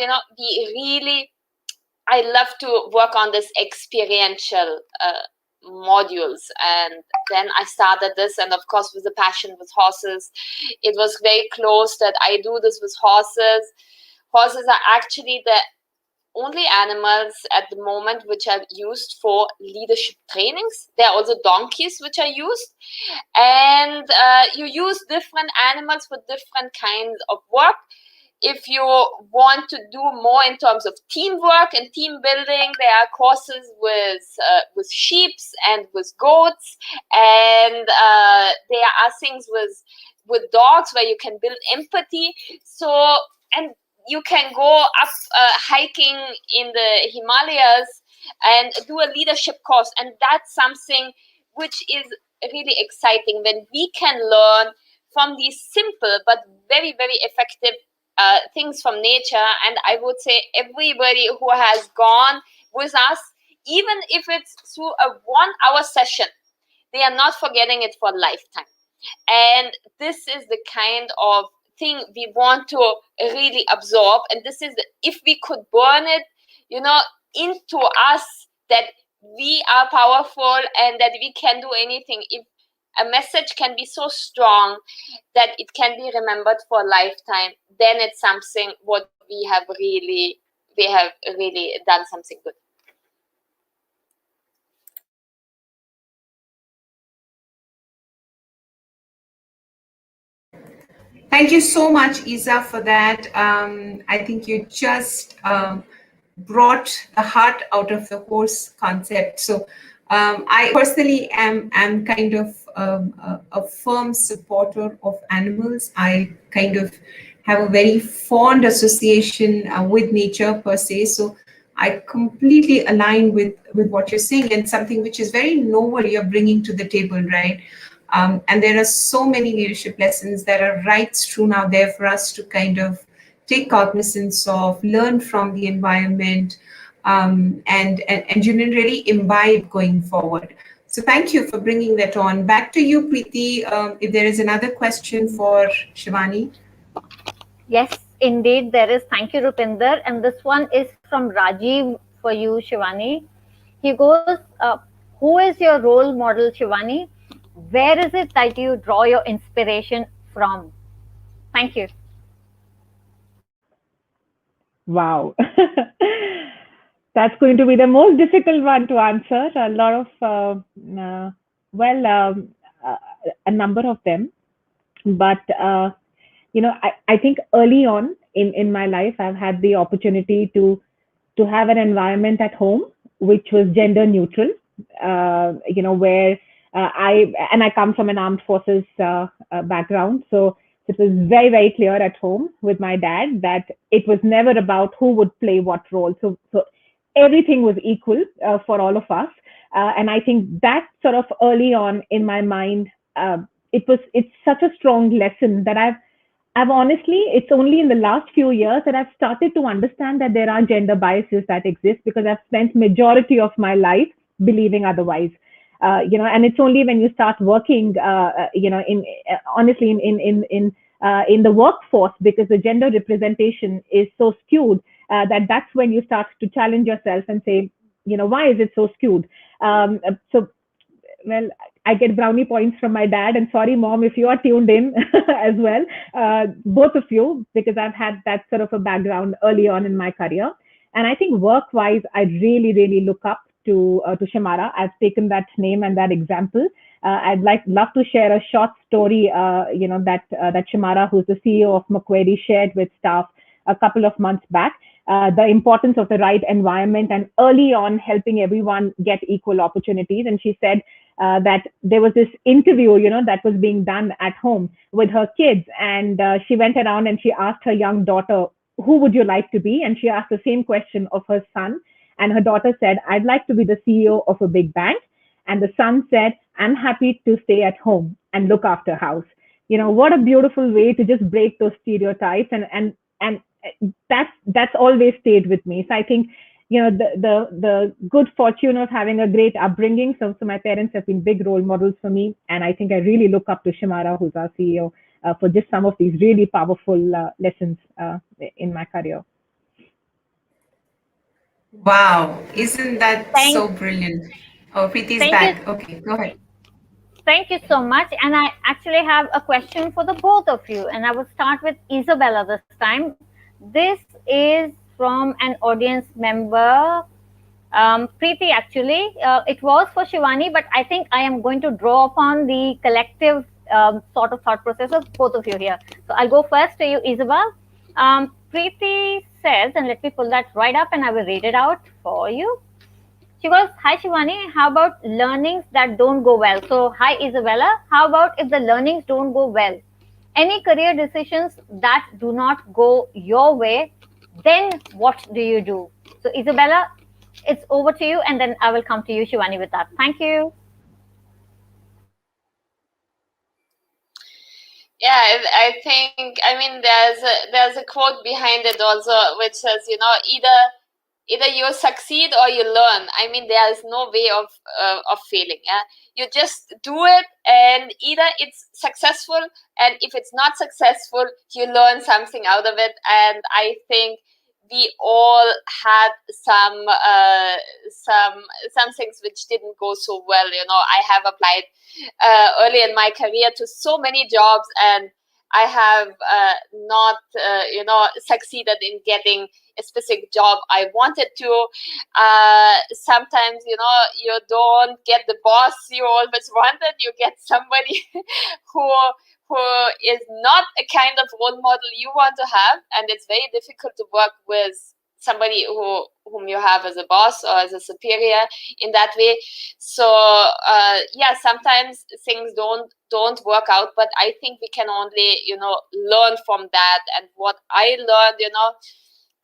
I love to work on this experiential modules, and then I started this, and of course with the passion with horses, it was very close that I do this with horses. Horses are actually the only animals at the moment which are used for leadership trainings. There are also donkeys which are used, and you use different animals for different kinds of work. If you want to do more in terms of teamwork and team building, there are courses with sheep and with goats, and there are things with dogs where you can build empathy. So, and you can go up hiking in the Himalayas and do a leadership course, and that's something which is really exciting when we can learn from these simple but very, very effective things from nature. And I would say everybody who has gone with us, even if it's through a 1-hour session, they are not forgetting it for a lifetime. And this is the kind of thing we want to really absorb. And this is if we could burn it, into us, that we are powerful and that we can do anything. If a message can be so strong that it can be remembered for a lifetime, then it's something what we have really done something good. Thank you so much, Isa, for that. I think you just brought the heart out of the horse concept. So I personally am kind of a firm supporter of animals. I kind of have a very fond association with nature per se. So I completely align with what you're saying, and something which is very novel you're bringing to the table, right? And there are so many leadership lessons that are right through now there for us to kind of take cognizance of, learn from the environment, and really imbibe going forward. So thank you for bringing that on. Back to you, Preeti, if there is another question for Shivani. Yes, indeed, there is. Thank you, Rupinder. And this one is from Rajiv for you, Shivani. He goes, who is your role model, Shivani? Where is it that you draw your inspiration from? Thank you. Wow. That's going to be the most difficult one to answer. A lot of, a number of them. But, I think early on in my life, I've had the opportunity to have an environment at home which was gender neutral, where I come from an armed forces background. So it was very, very clear at home with my dad that it was never about who would play what role. So everything was equal for all of us. And I think that sort of early on in my mind, it's such a strong lesson that I've honestly, it's only in the last few years that I've started to understand that there are gender biases that exist, because I've spent majority of my life believing otherwise. And it's only when you start working, honestly in the workforce, because the gender representation is so skewed, that's when you start to challenge yourself and say, why is it so skewed? Well, I get brownie points from my dad, and sorry, Mom, if you are tuned in as well, both of you, because I've had that sort of a background early on in my career. And I think work-wise, I really, really look up to Shamara. I've taken that name and that example. I'd love to share a short story, that Shamara, who's the CEO of Macquarie, shared with staff a couple of months back. The importance of the right environment and early on helping everyone get equal opportunities. And she said that there was this interview, that was being done at home with her kids. And she went around and she asked her young daughter, who would you like to be? And she asked the same question of her son. And her daughter said, I'd like to be the CEO of a big bank. and the son said, I'm happy to stay at home and look after house. What a beautiful way to just break those stereotypes, and that's always stayed with me. So I think, the good fortune of having a great upbringing. So my parents have been big role models for me, and I think I really look up to Shimara, who's our CEO, for just some of these really powerful lessons in my career. Wow, isn't that Thank, so brilliant? Oh, Preeti's thank you. back. Okay, go ahead. Thank you so much. And I actually have a question for the both of you. And I will start with Isabella this time. This is from an audience member, Preeti, actually. It was for Shivani, but I think I am going to draw upon the collective sort of thought process of both of you here. So I'll go first to you, Isabel. Preeti says, and let me pull that right up and I will read it out for you. She goes, hi Shivani, how about learnings that don't go well? So, hi Isabella, how about if the learnings don't go well? Any career decisions that do not go your way, then what do you do? So, Isabella, it's over to you, and then I will come to you, Shivani, with that. Thank you. Yeah, I think, I mean, there's a quote behind it also, which says, either you succeed or you learn. I mean, there is no way of failing. Yeah, you just do it, and either it's successful, and if it's not successful, you learn something out of it. And I think we all had some things which didn't go so well. I have applied early in my career to so many jobs, and I have not succeeded in getting a specific job I wanted to. Sometimes you don't get the boss you always wanted. You get somebody who is not a kind of role model you want to have, and it's very difficult to work with somebody whom you have as a boss or as a superior in that way. So sometimes things don't work out, but I think we can only learn from that. And what I learned,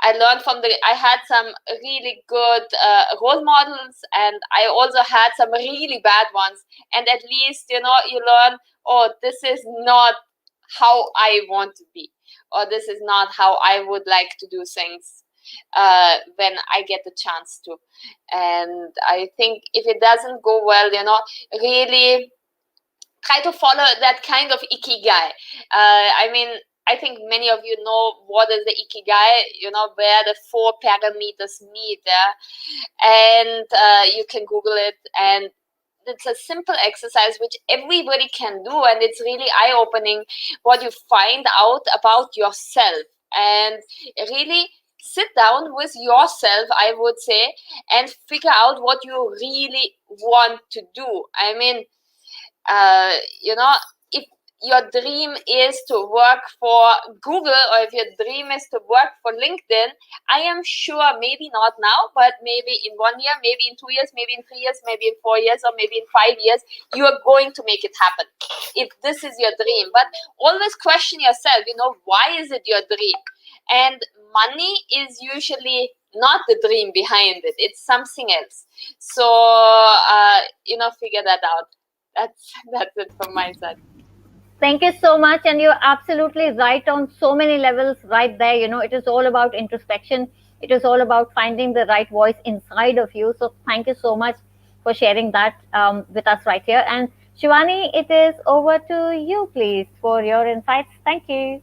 I had some really good role models, and I also had some really bad ones. And at least, you learn, oh, this is not how I want to be, or this is not how I would like to do things when I get the chance to. And I think if it doesn't go well, really try to follow that kind of ikigai. I think many of you know what is the ikigai, where the 4 parameters meet there. And you can Google it, and it's a simple exercise which everybody can do, and it's really eye-opening what you find out about yourself. And really sit down with yourself, I would say, and figure out what you really want to do. I mean, if your dream is to work for Google, or if your dream is to work for LinkedIn, I am sure, maybe not now, but maybe in 1 year, maybe in 2 years, maybe in 3 years, maybe in 4 years, or maybe in 5 years, you are going to make it happen, if this is your dream. But always question yourself, why is it your dream? And money is usually not the dream behind it. It's something else. So, figure that out. That's it from my side. Thank you so much. And you're absolutely right on so many levels right there. It is all about introspection. It is all about finding the right voice inside of you. So thank you so much for sharing that with us right here. And Shivani, it is over to you, please, for your insights. Thank you.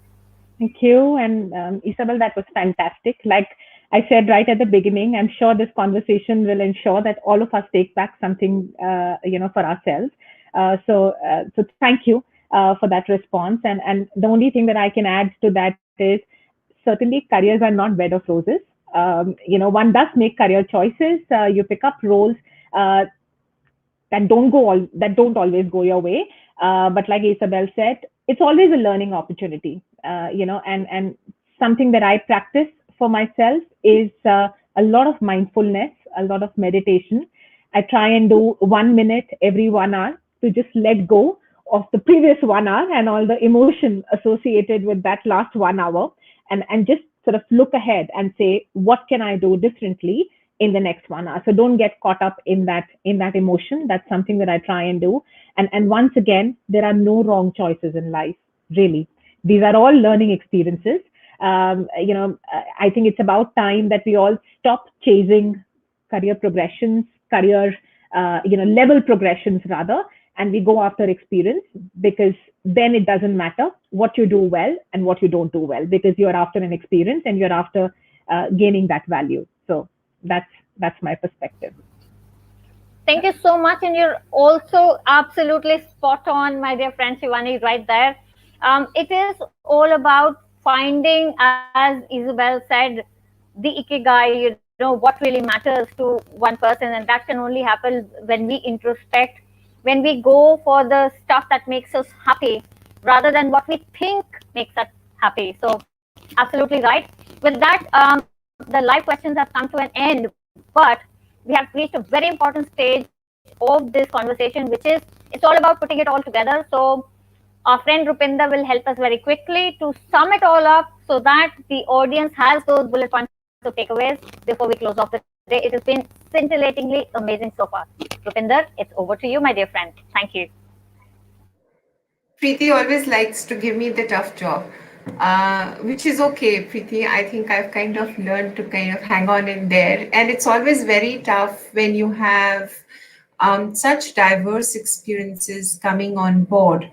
Thank you. And Isabelle, that was fantastic. Like I said right at the beginning, I'm sure this conversation will ensure that all of us take back something, for ourselves. So thank you for that response. And the only thing that I can add to that is certainly careers are not bed of roses. One does make career choices. You pick up roles that don't always go your way. But like Isabelle said, it's always a learning opportunity. And something that I practice for myself is a lot of mindfulness, a lot of meditation. I try and do 1 minute every 1 hour to just let go of the previous 1 hour and all the emotion associated with that last 1 hour, and just sort of look ahead and say, what can I do differently in the next 1 hour. So don't get caught up in that emotion. That's something that I try and do. And once again, there are no wrong choices in life, really. These are all learning experiences. I think it's about time that we all stop chasing career progressions, level progressions rather, and we go after experience, because then it doesn't matter what you do well and what you don't do well, because you're after an experience and you're after gaining that value. So that's my perspective. Thank you so much. And you're also absolutely spot on, my dear friend Shivani, right there. It is all about finding, as Isabelle said, the ikigai, what really matters to one person. And that can only happen when we introspect, when we go for the stuff that makes us happy rather than what we think makes us happy. So absolutely right. With that, the live questions have come to an end, but we have reached a very important stage of this conversation, which is, it's all about putting it all together. So our friend Rupinder will help us very quickly to sum it all up so that the audience has those bullet points of takeaways before we close off the day. It has been scintillatingly amazing so far. Rupinder, it's over to you, my dear friend. Thank you. Preeti always likes to give me the tough job, which is okay, Preeti. I think I've kind of learned to kind of hang on in there. And it's always very tough when you have such diverse experiences coming on board.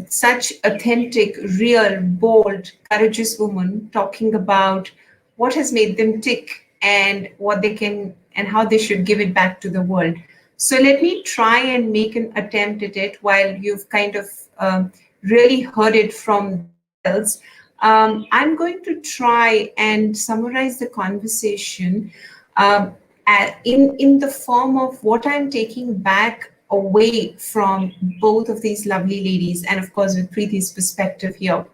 Such authentic, real, bold, courageous women talking about what has made them tick and what they can and how they should give it back to the world. So let me try and make an attempt at it while you've kind of really heard it from themselves. I'm going to try and summarize the conversation in the form of what I'm taking back away from both of these lovely ladies, and of course with Preeti's perspective here.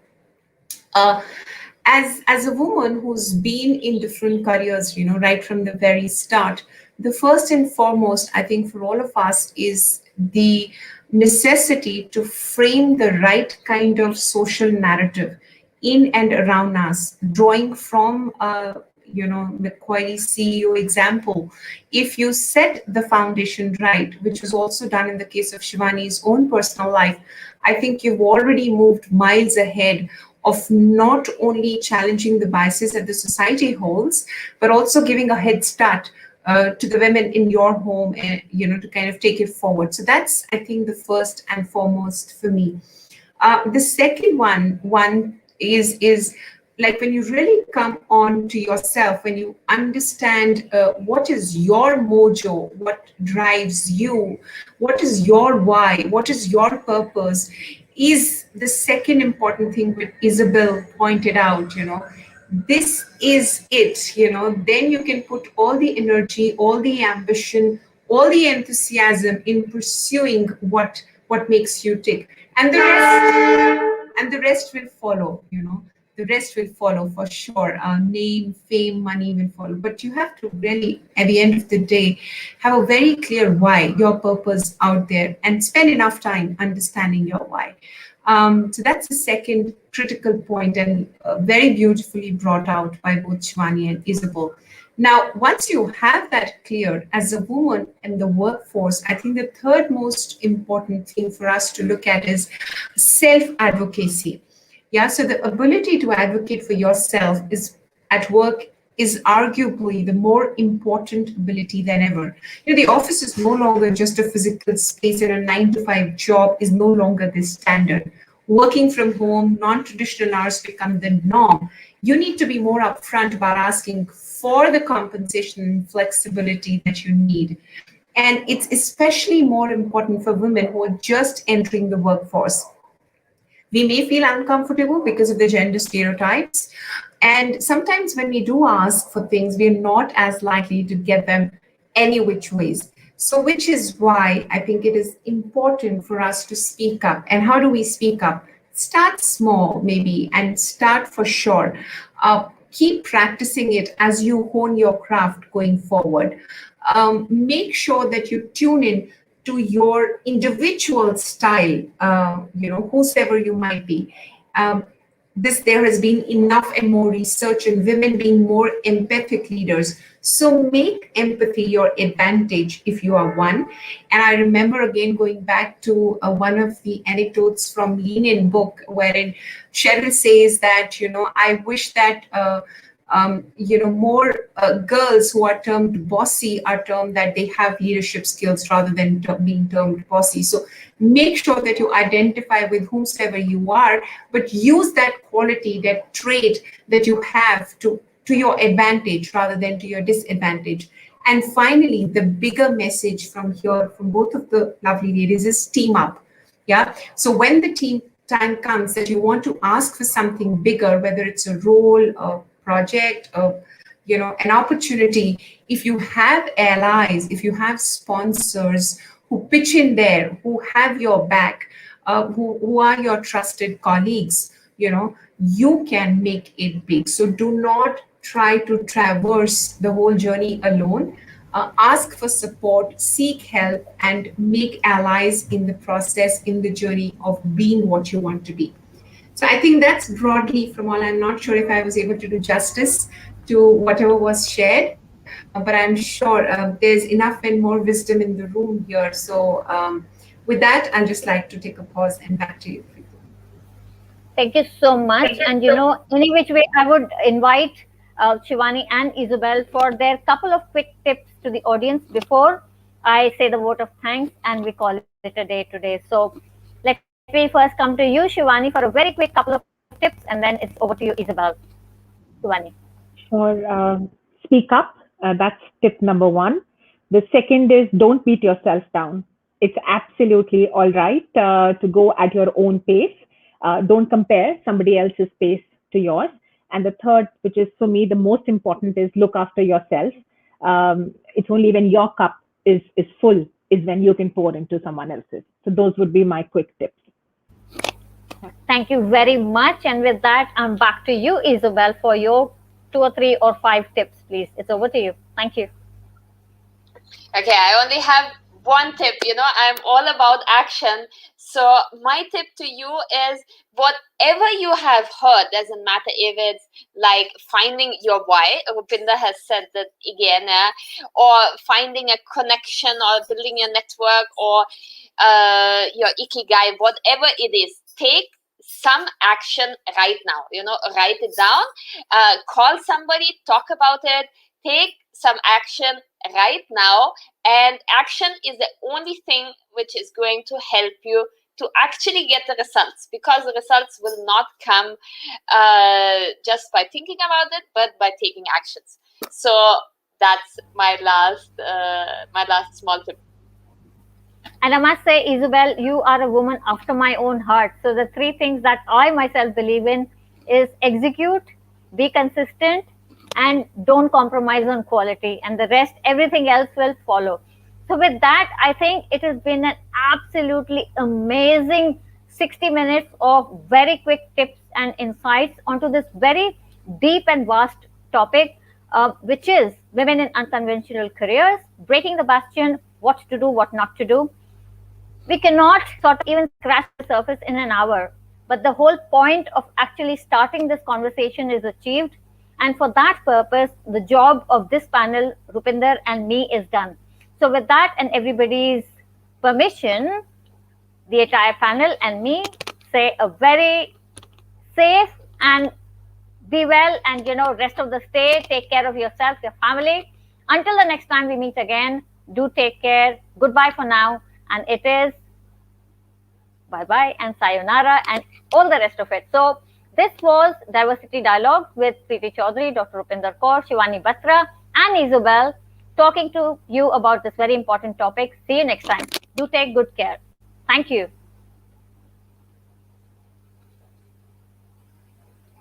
As a woman who's been in different careers, right from the very start, the first and foremost, I think for all of us, is the necessity to frame the right kind of social narrative in and around us, drawing from Macquarie CEO example. If you set the foundation right, which was also done in the case of Shivani's own personal life, I think you've already moved miles ahead of not only challenging the biases that the society holds, but also giving a head start to the women in your home, and to kind of take it forward. So that's, I think, the first and foremost for me. The second one is like when you really come on to yourself, when you understand what is your mojo, what drives you, what is your why, what is your purpose, is the second important thing that Isabelle pointed out. This is it. Then you can put all the energy, all the ambition, all the enthusiasm in pursuing what makes you tick, and the rest will follow. The rest will follow for sure. Name, fame, money will follow. But you have to really, at the end of the day, have a very clear why, your purpose out there, and spend enough time understanding your why. So that's the second critical point, and very beautifully brought out by both Shivani and Isabelle. Now, once you have that clear as a woman in the workforce, I think the third most important thing for us to look at is self-advocacy. Yeah, so the ability to advocate for yourself is at work is arguably the more important ability than ever. The office is no longer just a physical space, and a 9-to-5 job is no longer the standard. Working from home, non-traditional hours become the norm. You need to be more upfront about asking for the compensation and flexibility that you need. And it's especially more important for women who are just entering the workforce. We may feel uncomfortable because of the gender stereotypes. And sometimes when we do ask for things, we're not as likely to get them any which ways. So which is why I think it is important for us to speak up. And how do we speak up? Start small, maybe, and start for sure. Keep practicing it as you hone your craft going forward. Make sure that you tune in to your individual style, whosoever you might be. there has been enough and more research on women being more empathic leaders. So make empathy your advantage if you are one. And I remember again going back to one of the anecdotes from Lean book, wherein Cheryl says that, I wish that more girls who are termed bossy are termed that they have leadership skills rather than being termed bossy. So make sure that you identify with whomsoever you are, but use that quality, that trait that you have to your advantage rather than to your disadvantage. And finally, the bigger message from here, from both of the lovely ladies, is team up. Yeah. So when the team time comes that you want to ask for something bigger, whether it's a role, a project, an opportunity, if you have allies, if you have sponsors who pitch in there, who have your back, who are your trusted colleagues, you can make it big. So do not try to traverse the whole journey alone. Ask for support, seek help, and make allies in the process, in the journey of being what you want to be. So I think that's broadly from all. I'm not sure if I was able to do justice to whatever was shared, but I'm sure there's enough and more wisdom in the room here. So with that, I'd just like to take a pause and back to you. Thank you so much. And any which way, I would invite Shivani and Isabelle for their couple of quick tips to the audience before I say the vote of thanks and we call it a day today. So let me first come to you, Shivani, for a very quick couple of tips, and then it's over to you, Isabelle. Shivani. Sure. Speak up. That's tip number one. The second is don't beat yourself down. It's absolutely all right to go at your own pace. Don't compare somebody else's pace to yours. And the third, which is for me the most important, is look after yourself. It's only when your cup is full is when you can pour into someone else's. So those would be my quick tips. Thank you very much. And with that, I'm back to you, Isabelle, for your 2 or 3 or 5 tips, please. It's over to you. Thank you. Okay, I only have one tip. I'm all about action. So my tip to you is, whatever you have heard, doesn't matter if it's like finding your why, Rupinder has said that again, or finding a connection or building a network, or your ikigai, whatever it is, take some action right now. Write it down, call somebody, talk about it, take some action right now. And action is the only thing which is going to help you to actually get the results, because the results will not come just by thinking about it, but by taking actions. So that's my last small tip. And I must say, Isabelle, you are a woman after my own heart. So the 3 things that I myself believe in is execute, be consistent, and don't compromise on quality. And the rest, everything else will follow. So with that, I think it has been an absolutely amazing 60 minutes of very quick tips and insights onto this very deep and vast topic, which is women in unconventional careers, breaking the bastion, what to do, what not to do. We cannot sort of even scratch the surface in an hour, but the whole point of actually starting this conversation is achieved. And for that purpose, the job of this panel, Rupinder and me, is done. So with that and everybody's permission, the entire panel and me say a very safe and be well, and rest of the stay, take care of yourself, your family. Until the next time we meet again, do take care. Goodbye for now. And it is bye-bye and sayonara and all the rest of it. So this was Diversity Dialogues with Preeti Chaudhary, Dr. Rupinder Kaur, Shivani Patra, and Isabelle, talking to you about this very important topic. See you next time. Do take good care. Thank you.